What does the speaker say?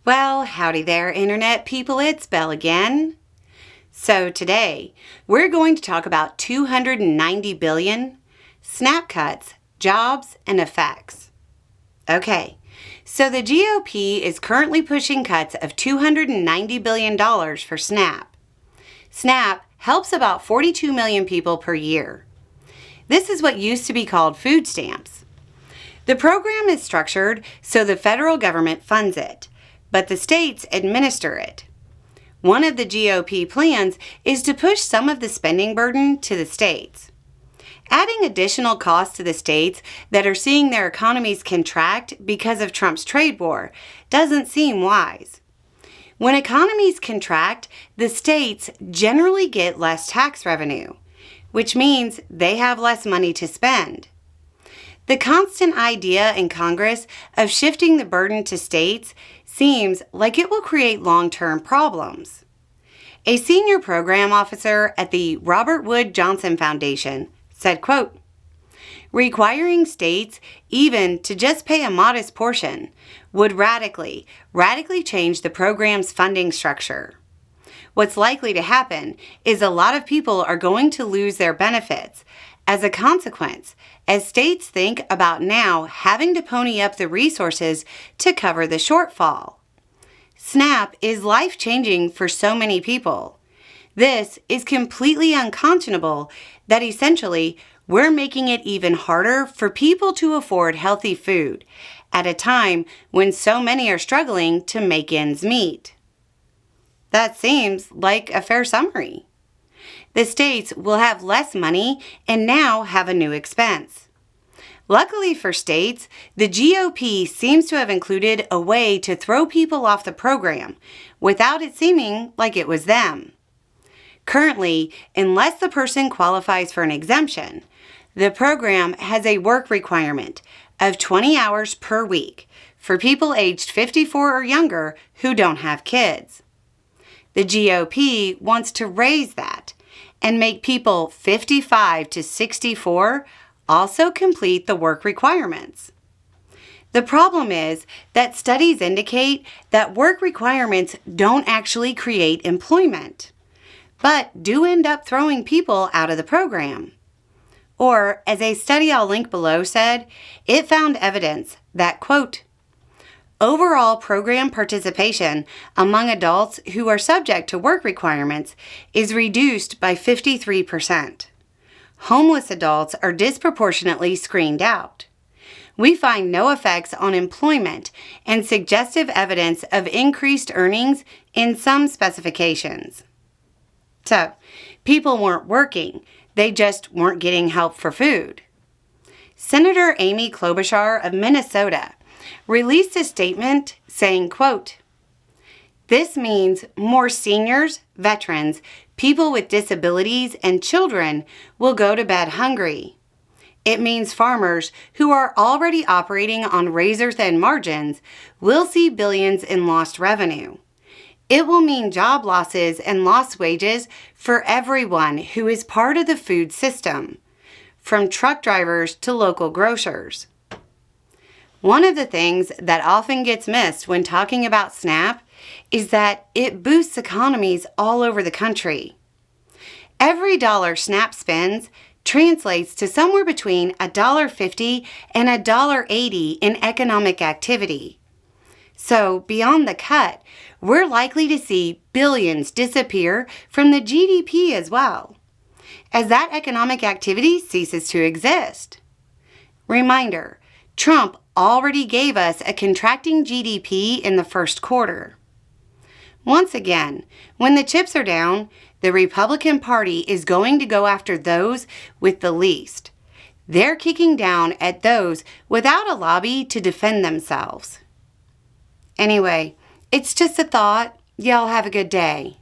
Well, howdy there, Internet people. It's Belle again. So today, we're going to talk about 290 billion, snap cuts, jobs, and effects. Okay, so the GOP is currently pushing cuts of $290 billion for SNAP. SNAP helps about 42 million people per year. This is what used to be called food stamps. The program is structured so the federal government funds it, but the states administer it. One of the GOP plans is to push some of the spending burden to the states. Adding additional costs to the states that are seeing their economies contract because of Trump's trade war doesn't seem wise. When economies contract, the states generally get less tax revenue, which means they have less money to spend. The constant idea in Congress of shifting the burden to states seems like it will create long-term problems. A senior program officer at the Robert Wood Johnson Foundation said, quote, "Requiring states even to just pay a modest portion would radically change the program's funding structure. What's likely to happen is a lot of people are going to lose their benefits as a consequence, as states think about now having to pony up the resources to cover the shortfall. SNAP is life-changing for so many people. This is completely unconscionable that essentially we're making it even harder for people to afford healthy food at a time when so many are struggling to make ends meet." That seems like a fair summary. The states will have less money and now have a new expense. Luckily for states, the GOP seems to have included a way to throw people off the program without it seeming like it was them. Currently, unless the person qualifies for an exemption, the program has a work requirement of 20 hours per week for people aged 54 or younger who don't have kids. The GOP wants to raise that and make people 55 to 64 also complete the work requirements. The problem is that studies indicate that work requirements don't actually create employment, but do end up throwing people out of the program. Or, as a study I'll link below said, it found evidence that, quote, "Overall program participation among adults who are subject to work requirements is reduced by 53%. Homeless adults are disproportionately screened out. We find no effects on employment and suggestive evidence of increased earnings in some specifications." So, people weren't working, they just weren't getting help for food. Senator Amy Klobuchar of Minnesota released a statement saying, quote, "This means more seniors, veterans, people with disabilities, and children will go to bed hungry. It means farmers who are already operating on razor-thin margins will see billions in lost revenue. It will mean job losses and lost wages for everyone who is part of the food system, from truck drivers to local grocers." One of the things that often gets missed when talking about SNAP is that it boosts economies all over the country. Every dollar SNAP spends translates to somewhere between $1.50 and $1.80 in economic activity. So, beyond the cut, we're likely to see billions disappear from the GDP as well, as that economic activity ceases to exist. Reminder, Trump already gave us a contracting GDP in the first quarter. Once again, when the chips are down, the Republican Party is going to go after those with the least. They're kicking down at those without a lobby to defend themselves. Anyway, it's just a thought. Y'all have a good day.